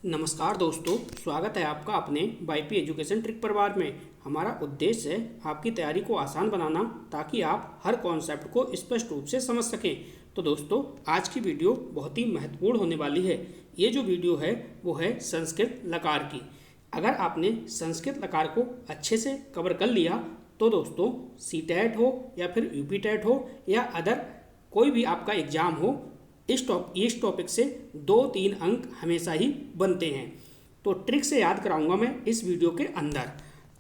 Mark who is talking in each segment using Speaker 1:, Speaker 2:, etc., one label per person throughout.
Speaker 1: नमस्कार दोस्तों, स्वागत है आपका अपने वाईपी एजुकेशन ट्रिक परिवार में। हमारा उद्देश्य है आपकी तैयारी को आसान बनाना ताकि आप हर कॉन्सेप्ट को स्पष्ट रूप से समझ सकें। तो दोस्तों, आज की वीडियो बहुत ही महत्वपूर्ण होने वाली है। ये जो वीडियो है वो है संस्कृत लकार की। अगर आपने संस्कृत लकार को अच्छे से कवर कर लिया तो दोस्तों सीटेट हो या फिर यूपीटेट हो या अदर कोई भी आपका एग्जाम हो, इस टॉपिक से 2-3 अंक हमेशा ही बनते हैं। तो ट्रिक से याद कराऊंगा मैं इस वीडियो के अंदर।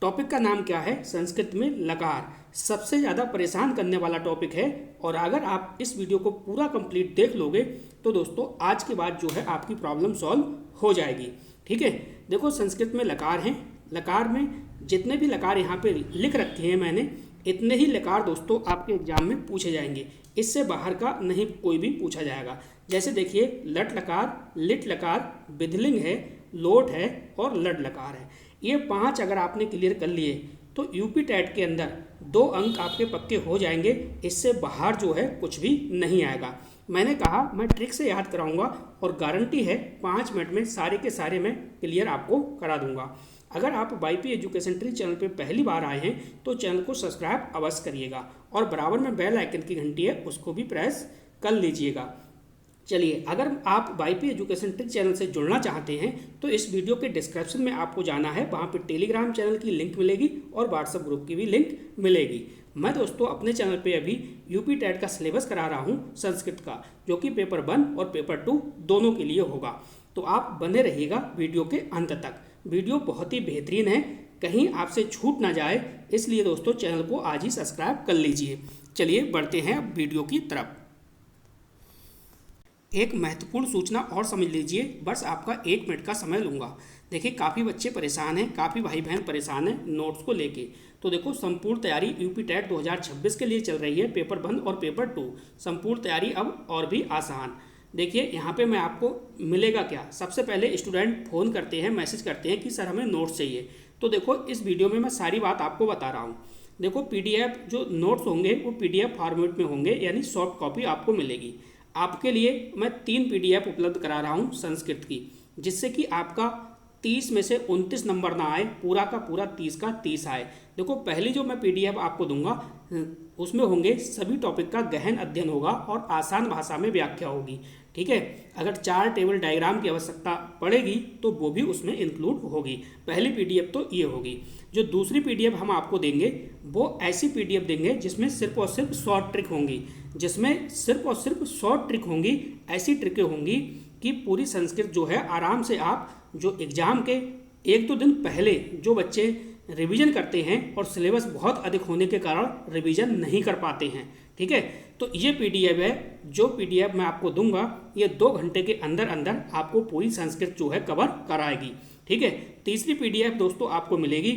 Speaker 1: टॉपिक का नाम क्या है? संस्कृत में लकार सबसे ज़्यादा परेशान करने वाला टॉपिक है। और अगर आप इस वीडियो को पूरा कंप्लीट देख लोगे तो दोस्तों आज के बाद जो है आपकी प्रॉब्लम सॉल्व हो जाएगी। ठीक है, देखो संस्कृत में लकार हैं। लकार में जितने भी लकार यहाँ पे लिख रखे हैं मैंने, इतने ही लकार दोस्तों आपके एग्जाम में पूछे जाएंगे। इससे बाहर का नहीं कोई भी पूछा जाएगा। जैसे देखिए, लट लकार, लिट लकार, विधलिंग है, लोट है और लड लकार है। ये 5 अगर आपने क्लियर कर लिए तो यूपी टेट के अंदर 2 अंक आपके पक्के हो जाएंगे। इससे बाहर जो है कुछ भी नहीं आएगा। मैंने कहा मैं ट्रिक से याद कराऊंगा और गारंटी है 5 मिनट में सारे के सारे मैं क्लियर आपको करा दूंगा। अगर आप वाईपी एजुकेशन ट्री चैनल पे पहली बार आए हैं तो चैनल को सब्सक्राइब अवश्य करिएगा और बराबर में बेल आइकन की घंटी है उसको भी प्रेस कर लीजिएगा। चलिए, अगर आप वाईपी एजुकेशन ट्रिक चैनल से जुड़ना चाहते हैं तो इस वीडियो के डिस्क्रिप्शन में आपको जाना है। वहाँ पे टेलीग्राम चैनल की लिंक मिलेगी और व्हाट्सएप ग्रुप की भी लिंक मिलेगी। मैं दोस्तों अपने चैनल पे अभी यूपी टेट का सिलेबस करा रहा हूँ संस्कृत का, जो कि पेपर 1 और पेपर 2 दोनों के लिए होगा। तो आप बने रहिएगा वीडियो के अंत तक। वीडियो बहुत ही बेहतरीन है, कहीं आपसे छूट ना जाए, इसलिए दोस्तों चैनल को आज ही सब्सक्राइब कर लीजिए। चलिए बढ़ते हैं अब वीडियो की तरफ। एक महत्वपूर्ण सूचना और समझ लीजिए, बस आपका 1 मिनट का समय लूँगा। देखिए काफ़ी बच्चे परेशान हैं, काफ़ी भाई बहन परेशान हैं नोट्स को लेके। तो देखो संपूर्ण तैयारी यूपी टेट 2026 के लिए चल रही है, पेपर 1 और पेपर 2। संपूर्ण तैयारी अब और भी आसान। देखिए यहाँ पे मैं आपको मिलेगा क्या। सबसे पहले स्टूडेंट फ़ोन करते हैं, मैसेज करते हैं कि सर हमें नोट्स चाहिए। तो देखो इस वीडियो में मैं सारी बात आपको बता रहा हूँ। देखो पीडीएफ जो नोट्स होंगे वो पीडीएफ फॉर्मेट में होंगे, यानी सॉफ्ट कॉपी आपको मिलेगी। आपके लिए मैं 3 पीडीएफ उपलब्ध करा रहा हूँ संस्कृत की, जिससे कि आपका 30 में से 29 नंबर ना आए, पूरा का पूरा 30 का 30 आए। देखो पहली जो मैं पीडीएफ आपको दूंगा उसमें होंगे सभी टॉपिक का गहन अध्ययन होगा और आसान भाषा में व्याख्या होगी। ठीक है, अगर 4 टेबल डायग्राम की आवश्यकता पड़ेगी तो वो भी उसमें इंक्लूड होगी। पहली पीडीएफ तो ये होगी। जो दूसरी पीडीएफ हम आपको देंगे वो ऐसी पीडीएफ देंगे जिसमें सिर्फ और सिर्फ शॉर्ट ट्रिक होंगी, जिसमें सिर्फ और सिर्फ शॉर्ट ट्रिक होंगी। ऐसी ट्रिकें होंगी कि पूरी संस्कृत जो है आराम से आप जो एग्जाम के 1-2 दिन पहले जो बच्चे रिवीजन करते हैं और सिलेबस बहुत अधिक होने के कारण रिवीजन नहीं कर पाते हैं। ठीक है, तो ये पीडीएफ है। जो पीडीएफ मैं आपको दूंगा ये 2 घंटे के अंदर अंदर आपको पूरी संस्कृत जो है कवर कराएगी। ठीक है, तीसरी पीडीएफ दोस्तों आपको मिलेगी।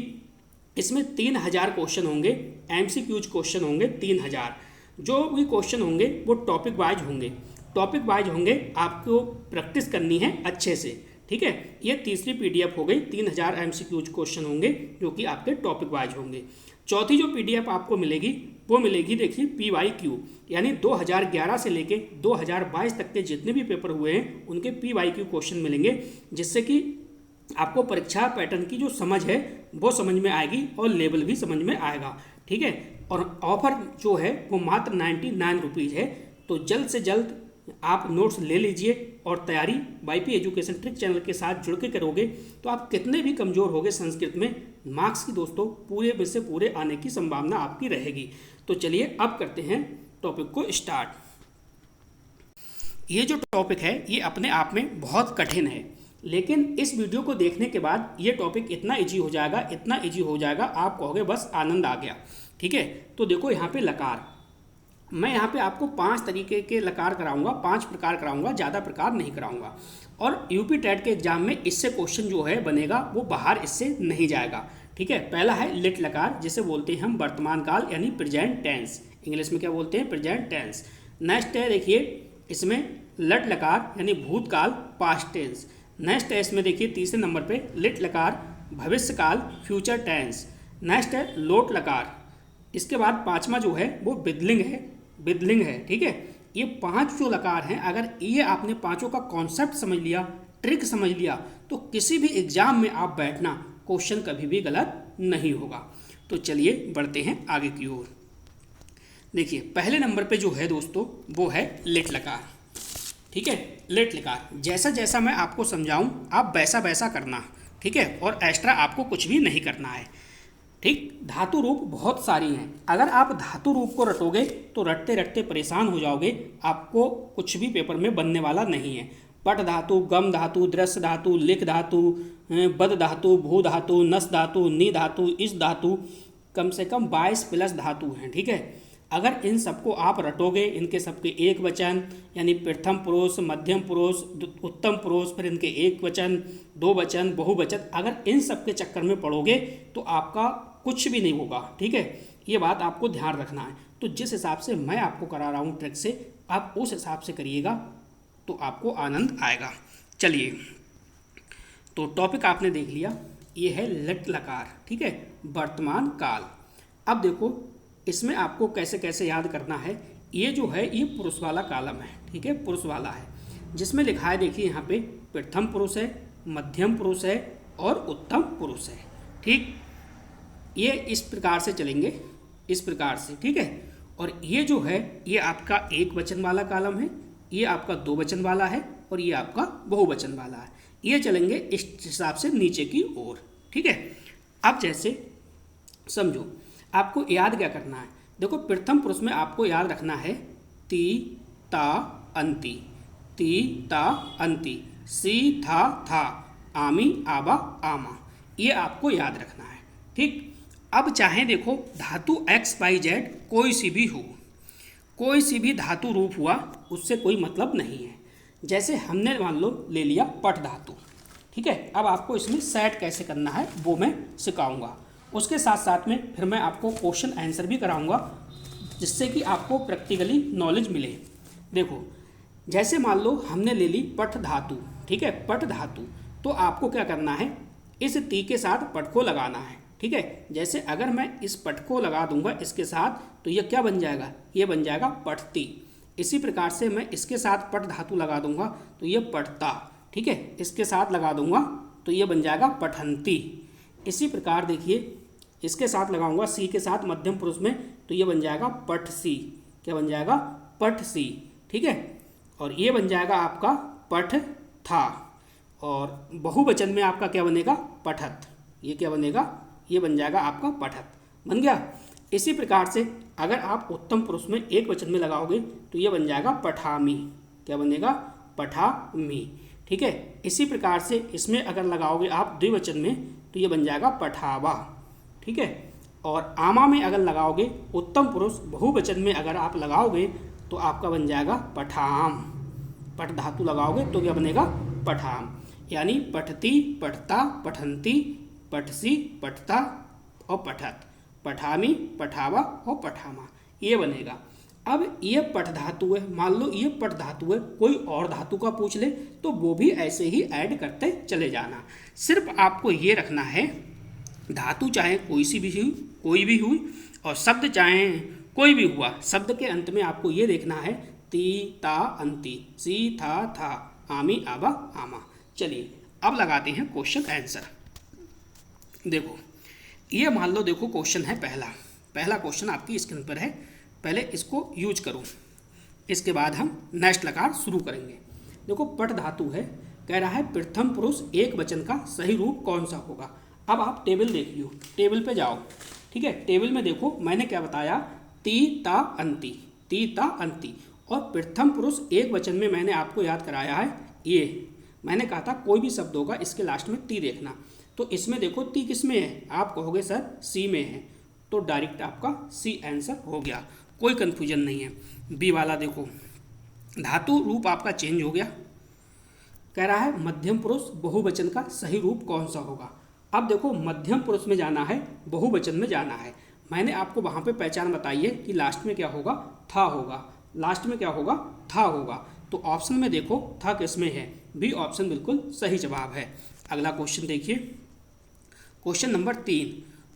Speaker 1: इसमें 3000 क्वेश्चन होंगे, एमसीक्यूज क्वेश्चन होंगे 3000। जो भी क्वेश्चन होंगे वो टॉपिक वाइज होंगे। टॉपिक वाइज होंगे, आपको प्रैक्टिस करनी है अच्छे से। ठीक है, ये तीसरी पीडीएफ हो गई। 3000 एमसीक्यूज क्वेश्चन होंगे जो कि आपके टॉपिक वाइज होंगे। चौथी जो पीडीएफ आपको मिलेगी वो मिलेगी, देखिए पीवाईक्यू, यानी 2011 से लेके 2022 तक के जितने भी पेपर हुए हैं उनके पीवाईक्यू क्वेश्चन मिलेंगे, जिससे कि आपको परीक्षा पैटर्न की जो समझ है वो समझ में आएगी और लेवल भी समझ में आएगा। ठीक है, और ऑफर जो है वो मात्र 99 रुपीज़ है। तो जल्द से जल्द आप नोट्स ले लीजिए और तैयारी वाईपी एजुकेशन ट्रिक चैनल के साथ जुड़ के करोगे तो आप कितने भी कमज़ोर होगे संस्कृत में, मार्क्स की दोस्तों पूरे में से पूरे आने की संभावना आपकी रहेगी। तो चलिए अब करते हैं टॉपिक को स्टार्ट। ये जो टॉपिक है ये अपने आप में बहुत कठिन है, लेकिन इस वीडियो को देखने के बाद ये टॉपिक इतना ईजी हो जाएगा, इतना ईजी हो जाएगा, आप कहोगे बस आनंद आ गया। ठीक है, तो देखो यहाँ पे लकार, मैं यहाँ पे आपको 5 तरीके के लकार कराऊंगा, 5 प्रकार कराऊंगा, ज़्यादा प्रकार नहीं कराऊंगा। और यूपी टेट के एग्जाम में इससे क्वेश्चन जो है बनेगा वो बाहर इससे नहीं जाएगा। ठीक है, पहला है लिट लकार, जिसे बोलते हैं हम वर्तमान काल यानी प्रेजेंट टेंस। इंग्लिश में क्या बोलते हैं? Present tense. नेक्स्ट है देखिए इसमें लट लकार यानी भूतकाल, पास्ट टेंस। नेक्स्ट है इसमें देखिए तीसरे नंबर पे लिट लकार, भविष्यकाल, फ्यूचर टेंस। नेक्स्ट है लोट लकार। इसके बाद 5वां जो है वो विधलिंग है। ठीक है, ये 5 जो लकार हैं, अगर ये आपने 5 का कॉन्सेप्ट समझ लिया, ट्रिक समझ लिया तो किसी भी एग्जाम में आप बैठना, क्वेश्चन कभी भी गलत नहीं होगा। तो चलिए बढ़ते हैं आगे की ओर। देखिए पहले नंबर पे जो है दोस्तों वो है लेट लकार। ठीक है, लेट लकार जैसा जैसा मैं आपको समझाऊं आप वैसा वैसा करना। ठीक है, और एक्स्ट्रा आपको कुछ भी नहीं करना है। ठीक, धातु रूप बहुत सारी हैं, अगर आप धातु रूप को रटोगे तो रटते रटते परेशान हो जाओगे, आपको कुछ भी पेपर में बनने वाला नहीं है। पट धातु, गम धातु, दृश्य धातु, लिख धातु, बद धातु, भू धातु, नस धातु, नी धातु, इस धातु, कम से कम 22 प्लस धातु हैं। ठीक है, अगर इन सबको आप रटोगे, इनके सबके एक वचन यानी प्रथम पुरुष, मध्यम पुरुष, उत्तम पुरुष, फिर इनके एक वचन, दो वचन, बहुवचन, अगर इन सब के चक्कर में पड़ोगे तो आपका कुछ भी नहीं होगा। ठीक है, ये बात आपको ध्यान रखना है। तो जिस हिसाब से मैं आपको करा रहा हूँ ट्रिक से, आप उस हिसाब से करिएगा तो आपको आनंद आएगा। चलिए, तो टॉपिक आपने देख लिया, ये है लट लकार। ठीक है, वर्तमान काल। अब देखो इसमें आपको कैसे कैसे याद करना है। ये जो है ये पुरुष वाला कॉलम है। ठीक है, पुरुष वाला है, जिसमें लिखा है देखिए यहाँ पे प्रथम पुरुष है, मध्यम पुरुष है और उत्तम पुरुष है। ठीक, ये इस प्रकार से चलेंगे, इस प्रकार से। ठीक है, और ये जो है ये आपका एक वचन वाला कॉलम है, ये आपका दो वचन वाला है और ये आपका बहुवचन वाला है। ये चलेंगे इस हिसाब से नीचे की ओर। ठीक है, अब जैसे समझो आपको याद क्या करना है। देखो प्रथम पुरुष में आपको याद रखना है ती ता अंति, ती ता अंति, सी था, आमी आबा आमा, ये आपको याद रखना है। ठीक, अब चाहे देखो धातु एक्स वाई जेड कोई सी भी हो, कोई सी भी धातु रूप हुआ, उससे कोई मतलब नहीं है। जैसे हमने मान लो ले लिया पट धातु। ठीक है, अब आपको इसमें सेट कैसे करना है वो मैं सिखाऊंगा। उसके साथ साथ में फिर मैं आपको क्वेश्चन आंसर भी कराऊंगा, जिससे कि आपको प्रैक्टिकली नॉलेज मिले। देखो जैसे मान लो हमने ले ली पट धातु। ठीक है, पट धातु, तो आपको क्या करना है, इस ती के साथ पट को लगाना है। ठीक है, जैसे अगर मैं इस पट को लगा दूंगा इसके साथ, तो यह क्या बन जाएगा, ये बन जाएगा पटती। इसी प्रकार से मैं इसके साथ पट धातु लगा दूंगा तो ये पटता। ठीक है, इसके साथ लगा दूंगा तो ये बन जाएगा पठंती। इसी प्रकार देखिए इसके साथ लगाऊंगा सी के साथ मध्यम पुरुष में, तो ये बन जाएगा पठ सी। क्या बन जाएगा, पठ सी। ठीक है, और ये बन जाएगा आपका पठ था, और बहुवचन में आपका क्या बनेगा, पठत। ये क्या बनेगा, ये बन जाएगा आपका पठत, बन गया। इसी प्रकार से अगर आप उत्तम पुरुष में एक वचन में लगाओगे तो ये बन जाएगा पठामी। क्या बनेगा, पठामी। ठीक है, इसी प्रकार से इसमें अगर लगाओगे आप द्विवचन में तो ये बन जाएगा पठावा। ठीक है, और आमा में अगर लगाओगे उत्तम पुरुष बहुवचन में अगर आप लगाओगे तो आपका बन जाएगा पठाम। पट धातु लगाओगे तो क्या बनेगा, पठाम। यानी पठती, पठता, पठंती, पठसी, पठता और पठत, पठामी, पठावा और पठामा, ये बनेगा। अब ये पट धातु है, मान लो ये पट धातु है, कोई और धातु का पूछ ले तो वो भी ऐसे ही ऐड करते चले जाना। सिर्फ आपको ये रखना है धातु चाहे कोई सी भी हुई, कोई भी हुई, और शब्द चाहे कोई भी हुआ, शब्द के अंत में आपको ये देखना है ती ता अंति, सी था, आमी आबा आमा। चलिए अब लगाते हैं क्वेश्चन आंसर। देखो ये मान लो, देखो क्वेश्चन है पहला क्वेश्चन आपकी स्क्रीन पर है, पहले इसको यूज करो, इसके बाद हम नेक्स्ट लकार शुरू करेंगे। देखो पट धातु है, कह रहा है प्रथम पुरुष एक वचन का सही रूप कौन सा होगा। अब आप टेबल देख लियो, टेबल पे जाओ। ठीक है, टेबल में देखो मैंने क्या बताया, ती ता अंति, ती ता अंति, और प्रथम पुरुष एक वचन में मैंने आपको याद कराया है ये, मैंने कहा था कोई भी शब्द होगा इसके लास्ट में ती देखना। तो इसमें देखो ती किस में है, आप कहोगे सर सी में है, तो डायरेक्ट आपका सी आंसर हो गया, कोई कन्फ्यूजन नहीं है। बी वाला देखो धातु रूप आपका चेंज हो गया, कह रहा है मध्यम पुरुष बहुवचन का सही रूप कौन सा होगा। अब देखो मध्यम पुरुष में जाना है, बहुवचन में जाना है, मैंने आपको वहाँ पे पहचान बताई है कि लास्ट में क्या होगा, था होगा, लास्ट में क्या होगा, था होगा। तो ऑप्शन में देखो था किस में है, बी ऑप्शन बिल्कुल सही जवाब है। अगला क्वेश्चन देखिए, क्वेश्चन नंबर 3।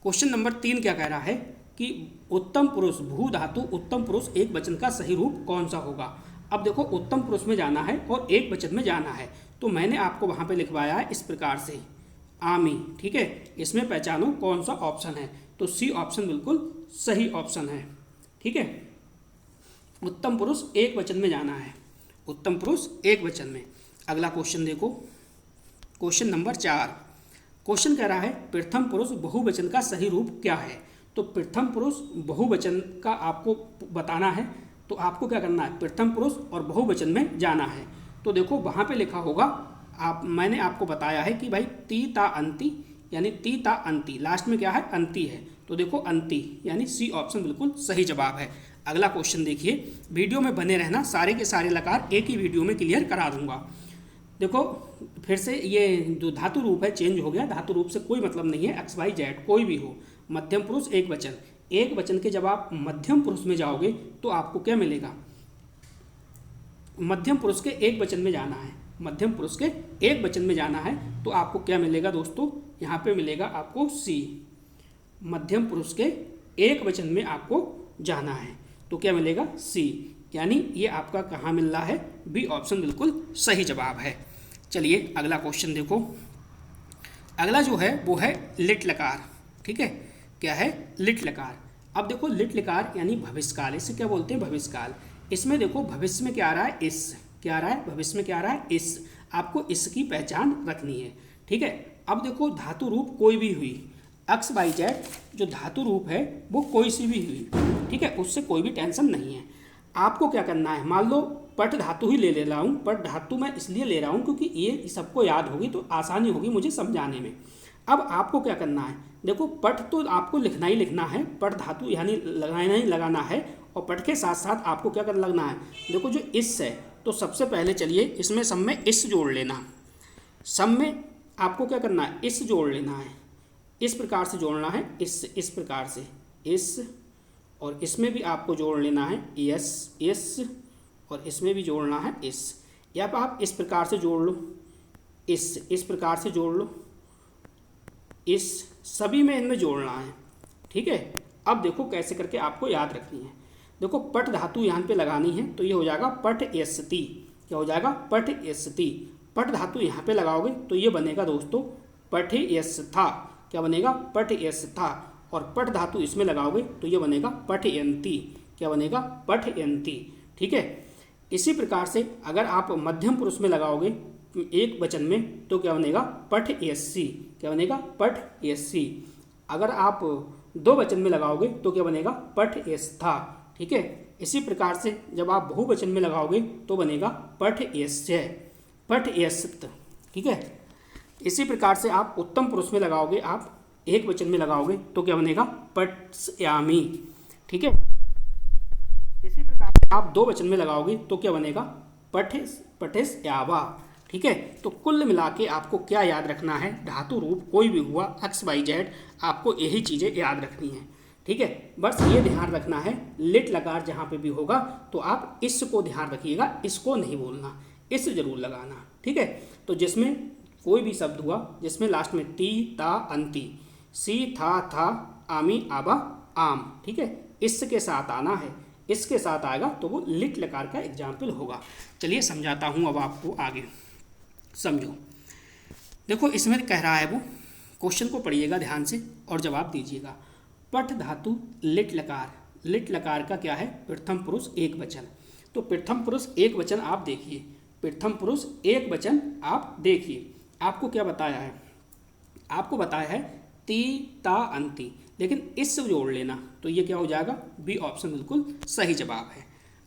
Speaker 1: क्वेश्चन नंबर 3 क्या कह रहा है कि उत्तम पुरुष भू धातु उत्तम पुरुष एक वचन का सही रूप कौन सा होगा। अब देखो उत्तम पुरुष में जाना है और एक वचन में जाना है, तो मैंने आपको वहाँ पे लिखवाया है इस प्रकार से, आमी। ठीक है, इसमें पहचानो कौन सा ऑप्शन है, तो सी ऑप्शन बिल्कुल सही ऑप्शन है। ठीक है, उत्तम पुरुष एक वचन में जाना है, उत्तम पुरुष एक वचन में। अगला क्वेश्चन देखो, क्वेश्चन नंबर 4। क्वेश्चन कह रहा है प्रथम पुरुष बहुवचन का सही रूप क्या है। तो प्रथम पुरुष बहुवचन का आपको बताना है, तो आपको क्या करना है, प्रथम पुरुष और बहुवचन में जाना है। तो देखो वहाँ पे लिखा होगा, मैंने आपको बताया है कि भाई ती ता अंति, यानी ती ता अंति, लास्ट में क्या है, अंति है। तो देखो अंति, यानी सी ऑप्शन बिल्कुल सही जवाब है। अगला क्वेश्चन देखिए, वीडियो में बने रहना, सारे के सारे लकार एक ही वीडियो में क्लियर करा दूंगा। देखो फिर से ये जो धातु रूप है चेंज हो गया, धातु रूप से कोई मतलब नहीं है, एक्स वाई जेड कोई भी हो, मध्यम पुरुष एक वचन, एक वचन के जब आप मध्यम पुरुष में जाओगे तो आपको क्या मिलेगा, मध्यम पुरुष के एक वचन में जाना है, मध्यम पुरुष के एक वचन में जाना है, तो आपको क्या मिलेगा दोस्तों, यहाँ पे मिलेगा आपको सी, मध्यम पुरुष के एक वचन में आपको जाना है, तो क्या मिलेगा, सी। यानी ये आपका कहाँ मिल रहा है, बी ऑप्शन बिल्कुल सही जवाब है। चलिए अगला क्वेश्चन देखो, अगला जो है वो है लिट लकार। ठीक है, क्या है, लिट लकार। अब देखो लिट लकार यानी भविष्यकाल, इसे क्या बोलते हैं, भविष्यकाल। इसमें देखो भविष्य में क्या आ रहा है, इस, क्या आ रहा है, भविष्य में क्या आ रहा है, इस, आपको इसकी पहचान रखनी है। ठीक है, अब देखो धातु रूप कोई भी हुई, एक्स वाई जेड जो धातु रूप है वो कोई सी भी हुई, ठीक है, उससे कोई भी टेंशन नहीं है। आपको क्या करना है, मान लो पट धातु ही ले रहा हूँ, पट धातु मैं इसलिए ले रहा हूँ क्योंकि ये सबको याद होगी तो आसानी होगी मुझे समझाने में। अब आपको क्या करना है, देखो पट तो आपको लिखना ही लिखना है, पट धातु यानी लगाना ही लगाना है, और पट के साथ साथ आपको क्या कर लगना है, देखो जो इस है, तो सबसे पहले चलिए इसमें सब में इस जोड़ लेना, सब में आपको क्या करना है, इस जोड़ लेना है, इस प्रकार से जोड़ना है, इस प्रकार से इस, और इसमें भी आपको जोड़ लेना है यस इस, और इसमें भी जोड़ना है इस, या आप इस प्रकार से जोड़ लो, इस प्रकार से जोड़ लो, इस सभी में इनमें जोड़ना है। ठीक है, अब देखो कैसे करके आपको याद रखनी है। देखो पट धातु यहाँ पे लगानी है, तो ये हो जाएगा पट एस्ति, क्या हो जाएगा, पट एस्ति। पट धातु यहाँ पे लगाओगे तो ये बनेगा दोस्तों पठ एस्था, क्या बनेगा, पठ एस्था। और पट धातु इसमें लगाओगे तो ये बनेगा पठयंती, क्या बनेगा, पठयंती। ठीक है, इसी प्रकार से अगर आप मध्यम पुरुष में लगाओगे एक वचन में तो क्या बनेगा, पठयसी, क्या बनेगा, पठयसी। अगर आप दो वचन में लगाओगे तो क्या बनेगा, पठयस्था। ठीक है, इसी प्रकार से जब आप बहुवचन में लगाओगे तो बनेगा पठयस्य, पठयस्त। ठीक है, इसी प्रकार से आप उत्तम पुरुष में लगाओगे, आप एक वचन में लगाओगे तो क्या बनेगा, पठयामि। ठीक है, इसी प्रकार से आप दो वचन में लगाओगे तो क्या बनेगा, पठेस्यावा। ठीक है, तो कुल मिला के आपको क्या याद रखना है, धातु रूप कोई भी हुआ एक्स वाई जेड, आपको यही चीज़ें याद रखनी है। ठीक है, बस ये ध्यान रखना है, लिट लकार जहाँ पे भी होगा तो आप इस को ध्यान रखिएगा, इसको नहीं बोलना, इस जरूर लगाना। ठीक है, तो जिसमें कोई भी शब्द हुआ जिसमें लास्ट में ती ता अंति, सी था आमी आबा आम, ठीक है, इसके साथ आना है, इसके साथ आएगा तो वो लिट लकार का एग्जाम्पल होगा। चलिए समझाता हूँ अब आपको, आगे समझो। देखो इसमें कह रहा है, वो क्वेश्चन को पढ़िएगा ध्यान से और जवाब दीजिएगा। पठ धातु लिट लकार, लिट लकार का क्या है, प्रथम पुरुष एक वचन। तो प्रथम पुरुष एक वचन आप देखिए, प्रथम पुरुष एक वचन आप देखिए, आपको क्या बताया है, आपको बताया है ती ता अंति, लेकिन इस जोड़ लेना, तो ये क्या हो जाएगा, बी ऑप्शन बिल्कुल सही जवाब है।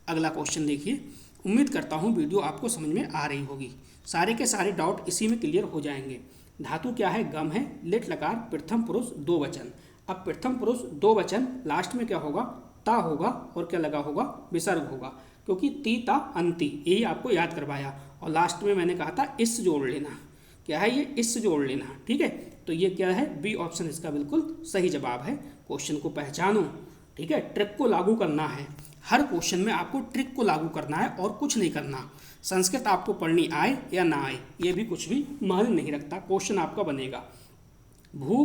Speaker 1: अगला क्वेश्चन देखिए, उम्मीद करता हूँ वीडियो आपको समझ में आ रही होगी, सारे के सारे डाउट इसी में क्लियर हो जाएंगे। धातु क्या है, गम है, लिट लकार, प्रथम पुरुष दो वचन। अब प्रथम पुरुष दो वचन, लास्ट में क्या होगा, ता होगा, और क्या लगा होगा, विसर्ग होगा, क्योंकि ती ता अंति, यही आपको याद करवाया। और लास्ट में मैंने कहा था इस जोड़ लेना, क्या है ये, इस जोड़ लेना। ठीक है, तो ये क्या है, बी ऑप्शन इसका बिल्कुल सही जवाब है। क्वेश्चन को पहचानो, ठीक है, ट्रिक को लागू करना है, हर क्वेश्चन में आपको ट्रिक को लागू करना है और कुछ नहीं करना। संस्कृत आपको पढ़नी आए या ना आए ये भी कुछ भी मायने नहीं रखता, क्वेश्चन आपका बनेगा। भू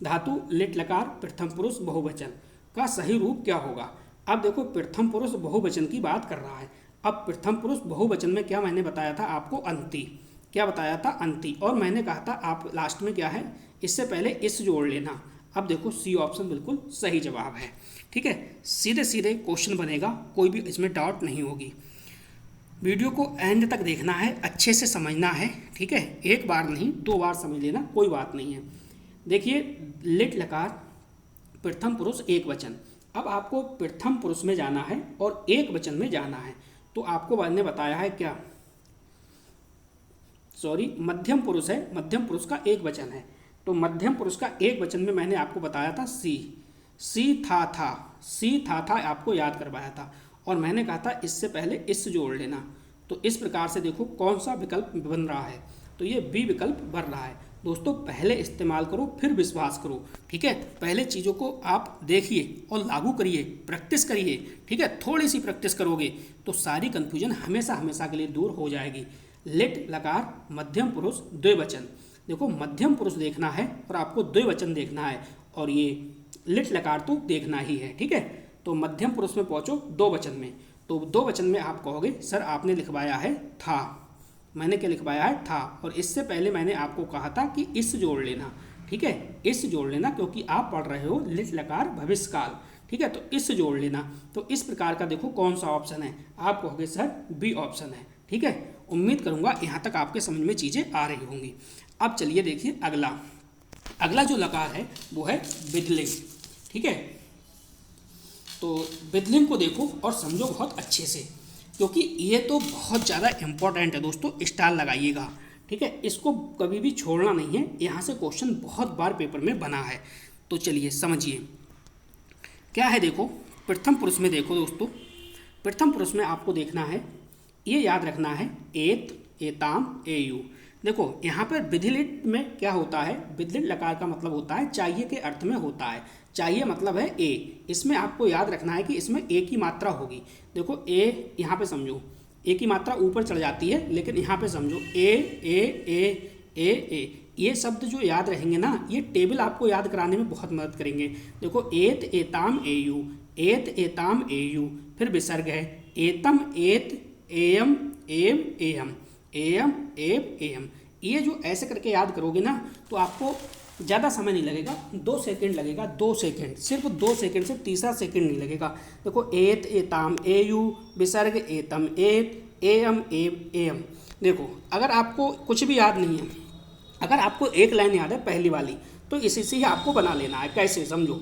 Speaker 1: धातु लिट लकार प्रथम पुरुष बहुवचन का सही रूप क्या होगा। अब देखो प्रथम पुरुष बहुवचन की बात कर रहा है, अब प्रथम पुरुष बहुवचन में क्या मैंने बताया था आपको, अंति, क्या बताया था, अंति। और मैंने कहा था आप लास्ट में क्या है, इससे पहले इस जोड़ लेना। अब देखो सी ऑप्शन बिल्कुल सही जवाब है। ठीक है, सीधे सीधे क्वेश्चन बनेगा, कोई भी इसमें डाउट नहीं होगी। वीडियो को एंड तक देखना है, अच्छे से समझना है। ठीक है, एक बार नहीं 2 बार समझ लेना, कोई बात नहीं है। देखिए लिट लकार प्रथम पुरुष एक वचन। अब आपको प्रथम पुरुष में जाना है और एक वचन में जाना है। तो आपको मैंने बताया है क्या, सॉरी मध्यम पुरुष है, मध्यम पुरुष का एक वचन है। तो मध्यम पुरुष का एक वचन में मैंने आपको बताया था सी, सी था आपको याद करवाया था। और मैंने कहा था इससे पहले इस जोड़ लेना। तो इस प्रकार से देखो कौन सा विकल्प बन रहा है, तो ये बी विकल्प बन रहा है। दोस्तों पहले इस्तेमाल करो फिर विश्वास करो। ठीक है, पहले चीज़ों को आप देखिए और लागू करिए, प्रैक्टिस करिए। ठीक है, थोड़ी सी प्रैक्टिस करोगे तो सारी कन्फ्यूजन हमेशा हमेशा के लिए दूर हो जाएगी। लिट लकार मध्यम पुरुष द्विवचन। देखो मध्यम पुरुष देखना है और आपको द्विवचन देखना है, और ये लिट लकार तो देखना ही है। ठीक है, तो मध्यम पुरुष में पहुंचो दो वचन में। तो दो वचन में आप कहोगे सर आपने लिखवाया है था, मैंने क्या लिखवाया है था, और इससे पहले मैंने आपको कहा था कि इस जोड़ लेना। ठीक है, इस जोड़ लेना क्योंकि आप पढ़ रहे हो लिट लकार भविष्यकाल। ठीक है, तो इस जोड़ लेना। तो इस प्रकार का देखो कौन सा ऑप्शन है, आप कहोगे सर बी ऑप्शन है। ठीक है, उम्मीद करूंगा यहाँ तक आपके समझ में चीज़ें आ रही होंगी। अब चलिए देखिए अगला जो लकार है वो है विधलिंग। ठीक है, तो विधलिंग को देखो और समझो बहुत अच्छे से, क्योंकि ये तो बहुत ज़्यादा इम्पोर्टेंट है दोस्तों, स्टार लगाइएगा। ठीक है, इसको कभी भी छोड़ना नहीं है, यहाँ से क्वेश्चन बहुत बार पेपर में बना है। तो चलिए समझिए क्या है। देखो प्रथम पुरुष में देखो दोस्तों, प्रथम पुरुष में आपको देखना है, ये याद रखना है एत, एताम, एयु। देखो यहाँ पर विधिलिट में क्या होता है, विधिलिट लकार का मतलब होता है चाहिए के अर्थ में होता है। चाहिए मतलब है ए, इसमें आपको याद रखना है कि इसमें ए की मात्रा होगी। देखो ए, यहाँ पे समझो ए की मात्रा ऊपर चढ़ जाती है, लेकिन यहाँ पे समझो ए ए ए ए ए, ये शब्द जो याद रहेंगे ना, ये टेबल आपको याद कराने में बहुत मदद करेंगे। देखो एत, एताम, एयु, एत, एताम, एयु, फिर विसर्ग है एतम, एत, एयम, एम, एयम, एयम, एम, एयम। ये जो ऐसे करके याद करोगे ना तो आपको ज़्यादा समय नहीं लगेगा, 2 सेकंड लगेगा, 2 सेकंड, सिर्फ 2 सेकंड से तीसरा सेकंड नहीं लगेगा। देखो एत, एताम, एयु, विसर्ग एतम, एत, एयम, एम, एयम। देखो अगर आपको कुछ भी याद नहीं है, अगर आपको एक लाइन याद है पहली वाली, तो इसी से ही आपको बना लेना है। कैसे समझो,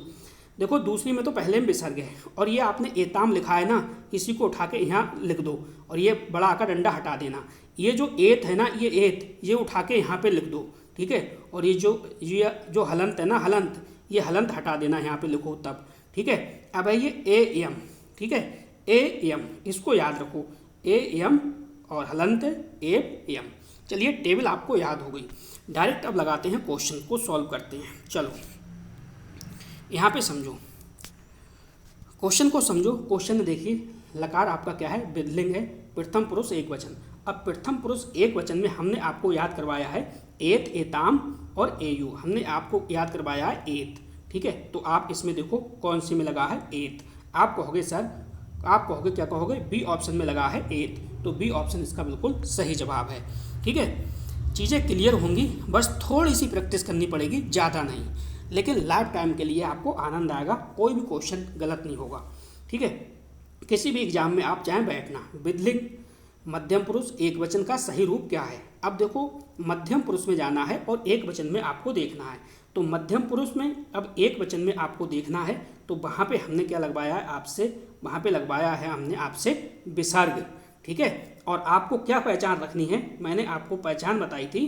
Speaker 1: देखो दूसरी में तो पहले में विसर्ग है, और ये आपने एताम लिखा है ना, इसी को उठा के यहाँ लिख दो, और ये बड़ा आकर डंडा हटा देना। ये जो एत है ना, ये एत, ये उठा के यहाँ पे लिख दो। ठीक है, और ये जो हलंत है ना, हलंत, ये हलंत हटा देना, यहाँ पे लिखो तब। ठीक है, अब है ये ए एम। ठीक है, ए एम, इसको याद रखो, ए एम और हलंत ए एम। चलिए टेबल आपको याद हो गई। डायरेक्ट अब लगाते हैं क्वेश्चन को सॉल्व करते हैं। चलो यहाँ पे समझो, क्वेश्चन को समझो। क्वेश्चन में देखिए लकार आपका क्या है, विधलिंग है, प्रथम पुरुष एक वचन। अब प्रथम पुरुष एक वचन में हमने आपको याद करवाया है एत, एताम और एयु, हमने आपको याद करवाया है एत। ठीक है, तो आप इसमें देखो कौन सी में लगा है एत। आप कहोगे सर, आप कहोगे क्या कहोगे, बी ऑप्शन में लगा है एत। तो बी ऑप्शन इसका बिल्कुल सही जवाब है। ठीक है, चीज़ें क्लियर होंगी, बस थोड़ी सी प्रैक्टिस करनी पड़ेगी, ज़्यादा नहीं, लेकिन लाइफ टाइम के लिए आपको आनंद आएगा, कोई भी क्वेश्चन गलत नहीं होगा। ठीक है, किसी भी एग्जाम में आप चाहें बैठना। विधलिंग मध्यम पुरुष एक वचन का सही रूप क्या है। अब देखो मध्यम पुरुष में जाना है और एक वचन में आपको देखना है। तो मध्यम पुरुष में अब एक वचन में आपको देखना है, तो वहाँ पे हमने क्या लगवाया है आपसे, वहाँ पे लगवाया है हमने आपसे विसर्ग। ठीक है, और आपको क्या पहचान रखनी है, मैंने आपको पहचान बताई थी,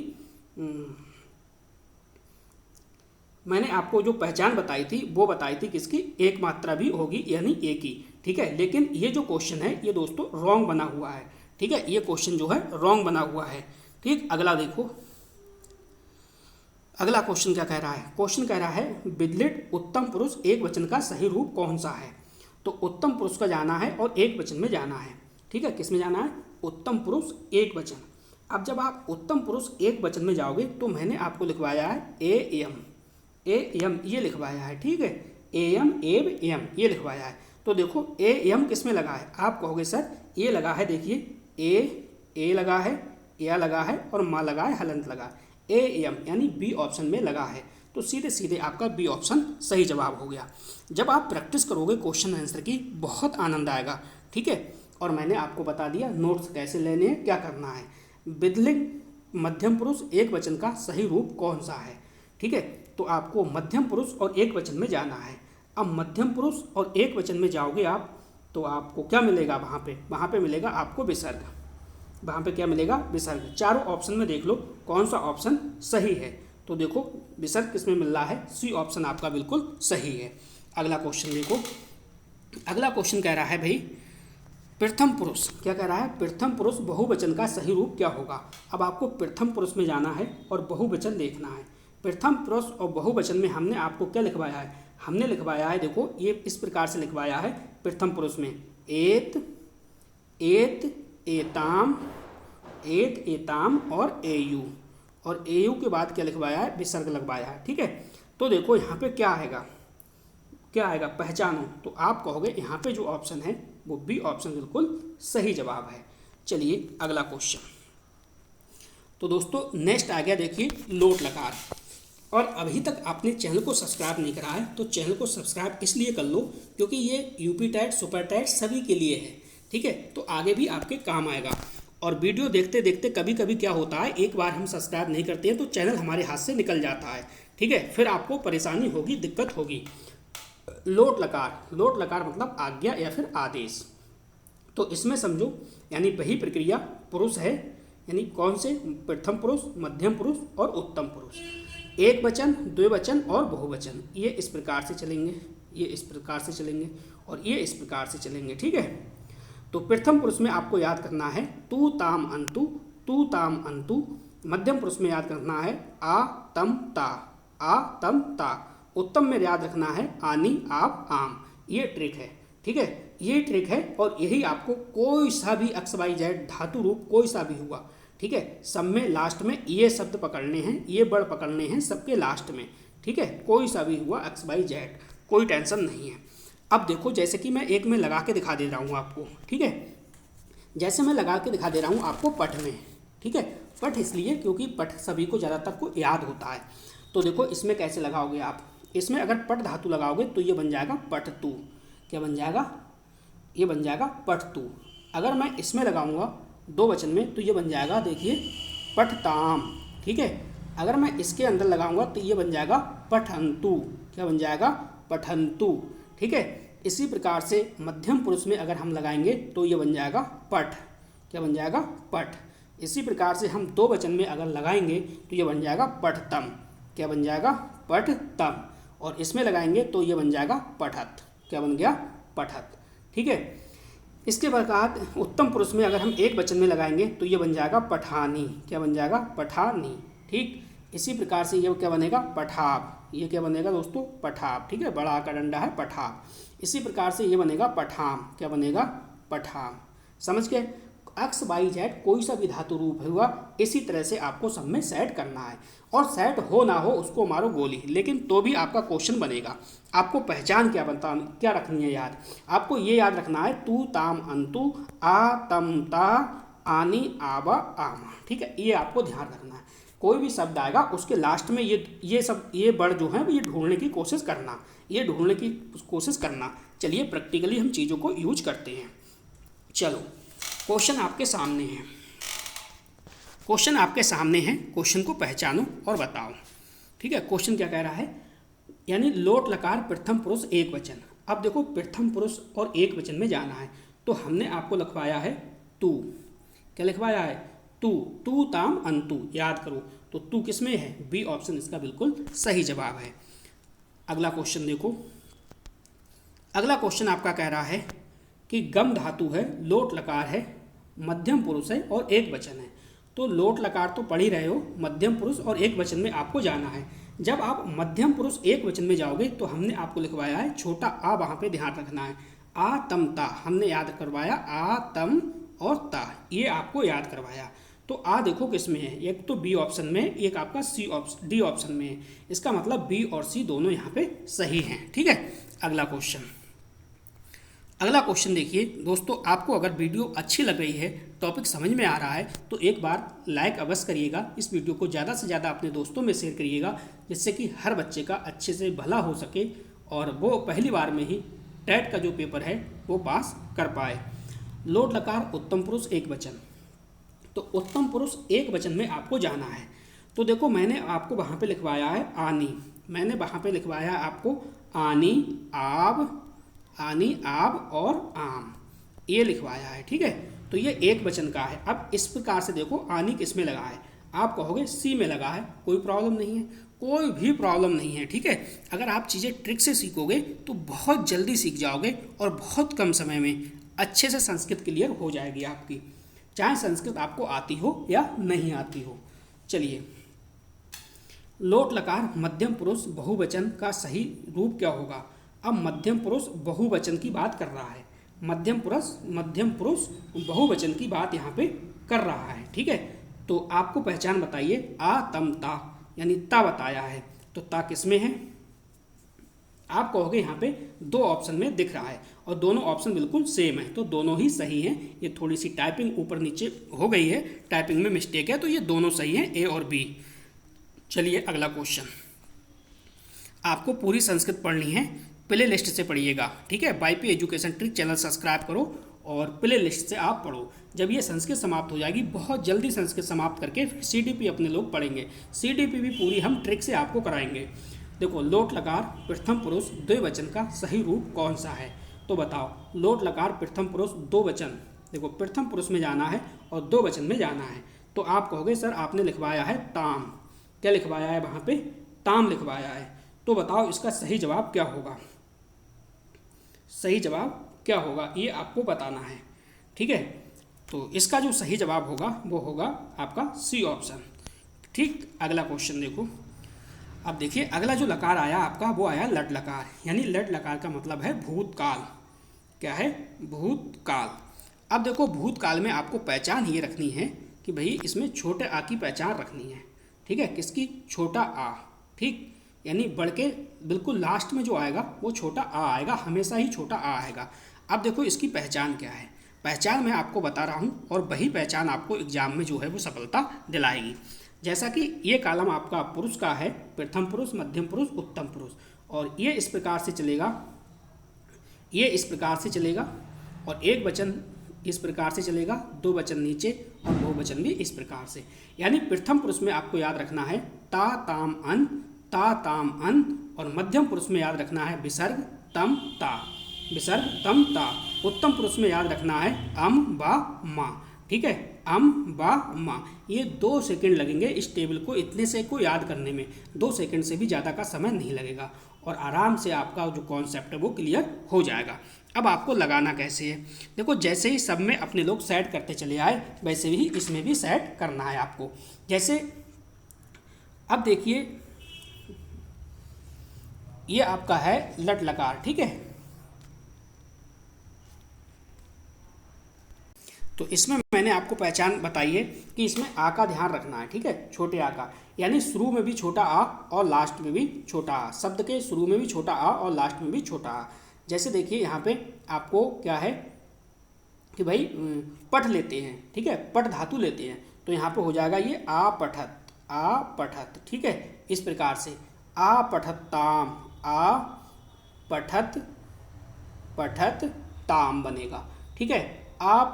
Speaker 1: मैंने आपको जो पहचान बताई थी वो बताई थी किसकी, एक मात्रा भी होगी यानी एक ही। ठीक है, लेकिन ये जो क्वेश्चन है ये दोस्तों रॉन्ग बना हुआ है। ठीक है, ये क्वेश्चन जो है रॉन्ग बना हुआ है। ठीक, अगला देखो, अगला क्वेश्चन क्या कह रहा है। क्वेश्चन कह रहा है विधलिट उत्तम पुरुष एक वचन का सही रूप कौन सा है। तो उत्तम पुरुष का जाना है और एक वचन में जाना है। ठीक है, किस में जाना है, उत्तम पुरुष एक वचन। अब जब आप उत्तम पुरुष एक वचन में जाओगे तो मैंने आपको लिखवाया है ए एम, ए एम ये लिखवाया है। ठीक है, ए एम, एम, एम ये लिखवाया है। तो देखो ए एम किस में लगा है, आप कहोगे सर ये लगा है, देखिए ए लगा है, या लगा है और मा लगा है, हलंत लगा है। AM यानी बी ऑप्शन में लगा है। तो सीधे सीधे आपका बी ऑप्शन सही जवाब हो गया। जब आप प्रैक्टिस करोगे क्वेश्चन आंसर की बहुत आनंद आएगा, ठीक है। और मैंने आपको बता दिया नोट्स कैसे लेने हैं, क्या करना है। विधिलिंग मध्यम पुरुष एक वचन का सही रूप कौन सा है, ठीक है। तो आपको मध्यम पुरुष और एक वचन में जाना है। अब मध्यम पुरुष और एक वचन में जाओगे आप तो आपको क्या मिलेगा, वहाँ पे मिलेगा आपको विसर्ग। वहाँ पे क्या मिलेगा, विसर्ग। चारों ऑप्शन में देख लो कौन सा ऑप्शन सही है। तो देखो विसर्ग किस में मिल रहा है, सी ऑप्शन आपका बिल्कुल सही है। अगला क्वेश्चन देखो, अगला क्वेश्चन कह रहा है भाई प्रथम पुरुष, क्या कह रहा है, प्रथम पुरुष बहुवचन का सही रूप क्या होगा। अब आपको प्रथम पुरुष में जाना है और बहुवचन देखना है। प्रथम पुरुष और बहुवचन में हमने आपको क्या लिखवाया है, हमने लिखवाया है, देखो ये इस प्रकार से लिखवाया है। प्रथम पुरुष में एत, एताम, एताम और एयू, और एयू के बाद क्या लिखवाया है, विसर्ग लगवाया है, ठीक है। तो देखो यहाँ पे क्या आएगा, क्या आएगा, पहचानो। तो आप कहोगे यहाँ पे जो ऑप्शन है वो बी ऑप्शन बिल्कुल सही जवाब है। चलिए अगला क्वेश्चन। तो दोस्तों नेक्स्ट आ गया, देखिए लोट लकार। और अभी तक आपने चैनल को सब्सक्राइब नहीं करा है तो चैनल को सब्सक्राइब इसलिए कर लो क्योंकि ये यूपी टेट, सुपर टेट सभी के लिए है, ठीक है। तो आगे भी आपके काम आएगा। और वीडियो देखते देखते कभी कभी क्या होता है, एक बार हम सब्सक्राइब नहीं करते हैं तो चैनल हमारे हाथ से निकल जाता है, ठीक है। फिर आपको परेशानी होगी, दिक्कत होगी। लोट लकार, लोट लकार मतलब आज्ञा या फिर आदेश। तो इसमें समझो यानी वही प्रक्रिया पुरुष है, यानी कौन से, प्रथम पुरुष, मध्यम पुरुष और उत्तम पुरुष। एक वचन, द्विवचन और बहुवचन, ये इस प्रकार से चलेंगे, ये इस प्रकार से चलेंगे और ये इस प्रकार से चलेंगे, ठीक है। तो प्रथम पुरुष में आपको याद करना है तू ताम अंतु, तू ताम अंतु। मध्यम पुरुष में याद करना है आ तम ता, आ तम ता। उत्तम में याद रखना है आनी, आप, आम। ये ट्रिक है, ठीक है, ये ट्रिक है। और यही आपको कोई सा भी एक्स वाई जेड धातु रूप कोई सा भी हुआ, ठीक है, सब में लास्ट में ये शब्द पकड़ने हैं, ये वर्ड पकड़ने हैं सबके लास्ट में, ठीक है। कोई सा भी हुआ एक्स वाई जेड, कोई टेंशन नहीं है। अब देखो जैसे कि मैं एक में लगा के दिखा दे रहा हूँ आपको, ठीक है। जैसे मैं लगा के दिखा दे रहा हूँ आपको पठ में, ठीक है। पठ इसलिए क्योंकि पठ सभी को ज़्यादातर को याद होता है। तो देखो इसमें कैसे लगाओगे आप, इसमें अगर पट धातु लगाओगे तो ये बन जाएगा पठतु। क्या बन जाएगा, ये बन जाएगा पठतु। अगर मैं इसमें लगाऊंगा दो वचन में तो ये बन जाएगा, देखिए, पठताम, ठीक है। अगर मैं इसके अंदर लगाऊंगा तो ये बन जाएगा पठंतु। क्या बन जाएगा, पठंतु, ठीक है। इसी प्रकार से मध्यम पुरुष में अगर हम लगाएंगे तो ये बन जाएगा पठ। क्या बन जाएगा, पठ। इसी प्रकार से हम दो वचन में अगर लगाएंगे तो ये बन जाएगा पठतम। क्या बन जाएगा, पठतम। और इसमें लगाएंगे तो ये बन जाएगा पठत। क्या बन गया, पठत, ठीक है। इसके बाद उत्तम पुरुष में अगर हम एक वचन में लगाएंगे तो ये बन जाएगा पठानी। क्या बन जाएगा, पठानी, ठीक। इसी प्रकार से ये क्या बनेगा, पठाब। ये क्या बनेगा दोस्तों, पठाब, ठीक है, बड़ा का डंडा है पठाब। इसी प्रकार से ये बनेगा पठाम। क्या बनेगा, पठाम। समझ गए, एक्स वाई जेड कोई सा भी धातु रूप हुआ इसी तरह से आपको सब में सेट करना है। और सेट हो ना हो उसको मारो गोली, लेकिन तो भी आपका क्वेश्चन बनेगा। आपको पहचान क्या रखनी है याद, आपको ये याद रखना है तू ताम अंतु, आ तम ता, आनी, आबा, आमा, ठीक है। ये आपको ध्यान रखना है। कोई भी शब्द आएगा उसके लास्ट में ये वर्ड जो है ये ढूंढने की कोशिश करना, ये ढूंढने की कोशिश करना। चलिए प्रैक्टिकली हम चीज़ों को यूज करते हैं। चलो क्वेश्चन आपके सामने है, क्वेश्चन आपके सामने है, क्वेश्चन को पहचानो और बताओ, ठीक है। क्वेश्चन क्या कह रहा है, यानी लोट लकार प्रथम पुरुष एक वचन। अब देखो प्रथम पुरुष और एक वचन में जाना है तो हमने आपको लिखवाया है तू। क्या लिखवाया है, तू, तू ताम अंतु, याद करो। तो तू किस में है, बी ऑप्शन इसका बिल्कुल सही जवाब है। अगला क्वेश्चन देखो, अगला क्वेश्चन आपका कह रहा है कि गम धातु है, लोट लकार है, मध्यम पुरुष है और एक वचन है। तो लोट लकार तो पढ़ ही रहे हो, मध्यम पुरुष और एक वचन में आपको जाना है। जब आप मध्यम पुरुष एक वचन में जाओगे तो हमने आपको लिखवाया है छोटा आ, वहाँ पे ध्यान रखना है। आ तम ता हमने याद करवाया, आ तम और ता ये आपको याद करवाया। तो आ देखो किस में है, एक तो बी ऑप्शन में, एक आपका डी ऑप्शन में है। इसका मतलब बी और सी दोनों यहाँ पे सही हैं, ठीक है। अगला क्वेश्चन, अगला क्वेश्चन देखिए दोस्तों, आपको अगर वीडियो अच्छी लग रही है टॉपिक समझ में आ रहा है तो एक बार लाइक अवश्य करिएगा। इस वीडियो को ज़्यादा से ज़्यादा अपने दोस्तों में शेयर करिएगा, जिससे कि हर बच्चे का अच्छे से भला हो सके और वो पहली बार में ही टेट का जो पेपर है वो पास कर पाए। लोट लकार उत्तम पुरुष एक वचन, तो उत्तम पुरुष एक वचन में आपको जाना है। तो देखो मैंने आपको वहाँ पे लिखवाया है आनी, मैंने वहाँ पे लिखवाया है आपको आनी, आब और आम, ये लिखवाया है। ठीक है, तो ये एक वचन का है। अब इस प्रकार से देखो आनी किस में लगा है, आप कहोगे सी में लगा है, कोई प्रॉब्लम नहीं है, कोई भी प्रॉब्लम नहीं है। ठीक है, अगर आप चीज़ें ट्रिक से सीखोगे तो बहुत जल्दी सीख जाओगे और बहुत कम समय में अच्छे से संस्कृत क्लियर हो जाएगी आपकी, चाहे संस्कृत आपको आती हो या नहीं आती हो। चलिए, लोट लकार मध्यम पुरुष बहुवचन का सही रूप क्या होगा। अब मध्यम पुरुष बहुवचन की बात कर रहा है, मध्यम पुरुष बहुवचन की बात यहाँ पे कर रहा है। ठीक है, तो आपको पहचान बताइए। आ तम ता, यानी ता बताया है, तो ता किस में है, आप कहोगे यहाँ पे दो ऑप्शन में दिख रहा है और दोनों ऑप्शन बिल्कुल सेम है, तो दोनों ही सही हैं। ये थोड़ी सी टाइपिंग ऊपर नीचे हो गई है, टाइपिंग में मिस्टेक है, तो ये दोनों सही हैं, ए और बी। चलिए अगला क्वेश्चन, आपको पूरी संस्कृत पढ़नी है, प्ले लिस्ट से पढ़िएगा। ठीक है, YP education trick channel subscribe करो और प्ले लिस्ट से आप पढ़ो। जब ये संस्कृत समाप्त हो जाएगी, बहुत जल्दी संस्कृत समाप्त करके सीडीपी अपने लोग पढ़ेंगे, सीडीपी भी पूरी हम ट्रिक से आपको कराएंगे। देखो, लोट लकार प्रथम पुरुष द्विवचन का सही रूप कौन सा है, तो बताओ। लोट लकार प्रथम पुरुष दो वचन, देखो प्रथम पुरुष में जाना है और दो वचन में जाना है, तो आप कहोगे सर आपने लिखवाया है ताम, क्या लिखवाया है वहाँ पे, ताम लिखवाया है, तो बताओ इसका सही जवाब क्या होगा, सही जवाब क्या होगा ये आपको बताना है। ठीक है, तो इसका जो सही जवाब होगा वो होगा आपका सी ऑप्शन। ठीक, अगला क्वेश्चन देखो। अब देखिए अगला जो लकार आया आपका वो आया लट लकार, यानी लट लकार का मतलब है भूतकाल। क्या है, भूतकाल। अब देखो भूतकाल में आपको पहचान ये रखनी है कि भाई इसमें छोटे आ की पहचान रखनी है। ठीक है, किसकी, छोटा आ। ठीक, यानी बढ़ के बिल्कुल लास्ट में जो आएगा वो छोटा आ आएगा, हमेशा ही छोटा आ आएगा। अब देखो इसकी पहचान क्या है, पहचान मैं आपको बता रहा हूँ और वही पहचान आपको एग्जाम में जो है वो सफलता दिलाएगी। जैसा कि ये कॉलम आपका पुरुष का है, प्रथम पुरुष, मध्यम पुरुष, उत्तम पुरुष, और ये इस प्रकार से चलेगा, ये इस प्रकार से चलेगा, और एक वचन इस प्रकार से चलेगा, दो वचन नीचे और बहुवचन भी इस प्रकार से। यानी प्रथम पुरुष में आपको याद रखना है ता ताम अन, ता ताम अन, और मध्यम पुरुष में याद रखना है विसर्ग तम ता, विसर्ग तम ता। उत्तम पुरुष में याद रखना है अम बा मा। ठीक है, अम बा मा। ये 2 सेकंड लगेंगे इस टेबल को, इतने से को याद करने में 2 सेकंड से भी ज़्यादा का समय नहीं लगेगा और आराम से आपका जो कॉन्सेप्ट है वो क्लियर हो जाएगा। अब आपको लगाना कैसे है, देखो जैसे ही सब में अपने लोग सेट करते चले आए वैसे ही इसमें भी सेट करना है आपको। जैसे अब देखिए ये आपका है लट लकार। ठीक है, तो इसमें मैंने आपको पहचान बताई है कि इसमें आ का ध्यान रखना है। ठीक है, छोटे आ का, यानी शुरू में भी छोटा आ और लास्ट में भी छोटा आ, शब्द के शुरू में भी छोटा आ और लास्ट में भी छोटा आ। जैसे देखिए यहाँ पे आपको क्या है कि भाई पठ लेते हैं। ठीक है, पठ धातु लेते हैं, तो यहाँ पे हो जाएगा ये आ पठत, आ पठत। ठीक है, इस प्रकार से आ पठत ताम, आ पठत पठत ताम बनेगा। ठीक है, आ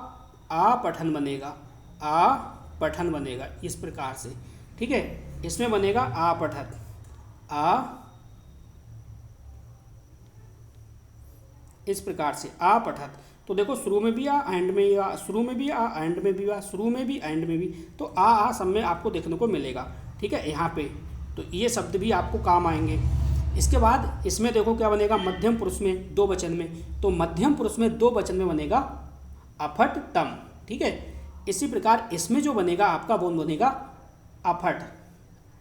Speaker 1: पठन बनेगा, आ पठन बनेगा इस प्रकार से। ठीक है, इसमें बनेगा आ पठत, आ इस प्रकार से आ पठत। तो देखो शुरू में भी आ, एंड में भी आ, शुरू में भी आ, एंड में भी आ, शुरू में भी, एंड में भी, तो आ सब में आपको देखने को मिलेगा। ठीक है, यहाँ पे तो ये शब्द भी आपको काम आएंगे। इसके बाद इसमें देखो क्या बनेगा, मध्यम पुरुष में दो वचन में, तो मध्यम पुरुष में दो वचन में बनेगा अफट तम। ठीक है, इसी प्रकार इसमें जो बनेगा आपका वो बनेगा अफट,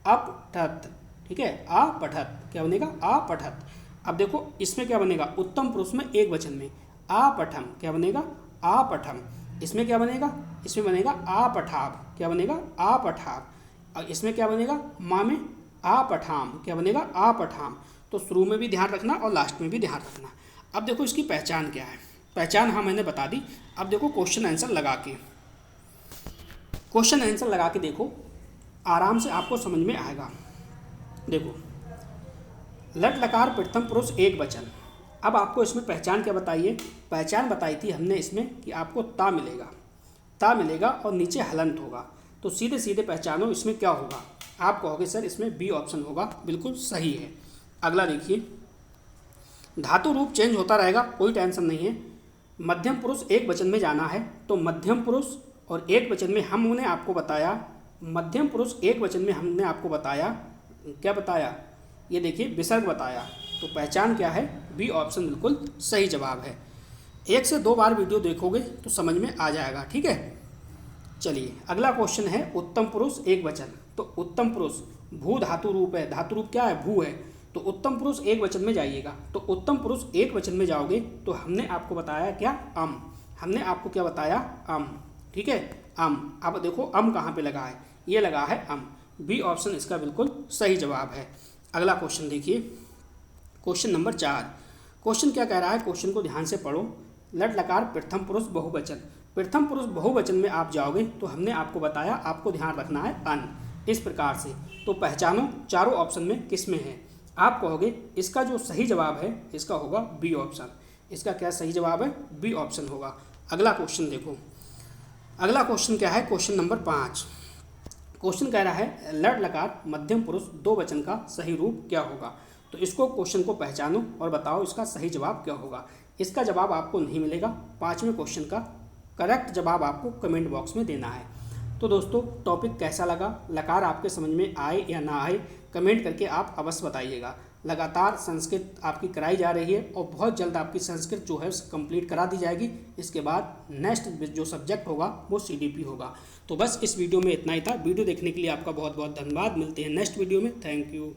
Speaker 1: अपठत। ठीक है, आ पठत, क्या बनेगा, आ पठत। अब देखो इसमें क्या बनेगा, उत्तम पुरुष में एक वचन में आ पठम, क्या बनेगा, आ पठम। इसमें क्या बनेगा, इसमें बनेगा आ पठाब, क्या बनेगा, आ पठाब। और इसमें क्या बनेगा, माँ में आ पठाम, क्या बनेगा, आ पठाम। तो शुरू में भी ध्यान रखना और लास्ट में भी ध्यान रखना। अब देखो इसकी पहचान क्या है, पहचान हाँ मैंने बता दी। अब देखो क्वेश्चन आंसर लगा के, क्वेश्चन आंसर लगा के देखो, आराम से आपको समझ में आएगा। देखो, लट लकार प्रथम पुरुष एक वचन। अब आपको इसमें पहचान क्या बताइए? पहचान बताई थी हमने इसमें कि आपको ता मिलेगा और नीचे हलंत होगा। तो सीधे सीधे पहचानो इसमें क्या होगा। आप कहोगे सर इसमें बी ऑप्शन होगा, बिल्कुल सही है। अगला देखिए, धातु रूप चेंज होता रहेगा, कोई टेंशन नहीं है। मध्यम पुरुष एक वचन में जाना है, तो मध्यम पुरुष और एक वचन में हमने आपको बताया, मध्यम पुरुष एक वचन में हमने आपको बताया, क्या बताया? ये देखिए विसर्ग बताया। तो पहचान क्या है? बी ऑप्शन बिल्कुल सही जवाब है। 1 से 2 बार वीडियो देखोगे तो समझ में आ जाएगा, ठीक है। चलिए अगला क्वेश्चन है उत्तम पुरुष एक वचन। तो उत्तम पुरुष भू धातु रूप है, धातु रूप क्या है? भू है। तो उत्तम पुरुष एक वचन में जाइएगा। तो उत्तम पुरुष एक वचन में जाओगे तो हमने आपको बताया क्या? अम। हमने आपको क्या बताया? अम, ठीक है, अम। अब देखो अम कहाँ पे लगा है? ये लगा है अम। बी ऑप्शन इसका बिल्कुल सही जवाब है। अगला क्वेश्चन देखिए, क्वेश्चन नंबर 4। क्वेश्चन क्या कह रहा है? क्वेश्चन को ध्यान से पढ़ो। लट लकार प्रथम पुरुष बहुवचन। प्रथम पुरुष बहुवचन में आप जाओगे तो हमने आपको बताया, आपको ध्यान रखना है अन, इस प्रकार से। तो पहचानो चारों ऑप्शन में किस में है। आप कहोगे इसका जो सही जवाब है इसका होगा बी ऑप्शन। इसका क्या सही जवाब है? बी ऑप्शन होगा। अगला क्वेश्चन देखो, अगला क्वेश्चन क्या है? Question number 5। क्वेश्चन कह रहा है लट लकार मध्यम पुरुष दो वचन का सही रूप क्या होगा। तो इसको क्वेश्चन को पहचानो और बताओ इसका सही जवाब क्या होगा। इसका जवाब आपको नहीं मिलेगा। 5वें क्वेश्चन का करेक्ट जवाब आपको कमेंट बॉक्स में देना है। तो दोस्तों टॉपिक कैसा लगा, लकार आपके समझ में आए या ना आए, कमेंट करके आप अवश्य बताइएगा। लगातार संस्कृत आपकी कराई जा रही है और बहुत जल्द आपकी संस्कृत जो है कंप्लीट करा दी जाएगी। इसके बाद नेक्स्ट जो सब्जेक्ट होगा वो CDP होगा। तो बस इस वीडियो में इतना ही था। वीडियो देखने के लिए आपका बहुत बहुत धन्यवाद। मिलते हैं नेक्स्ट वीडियो में। Thank you.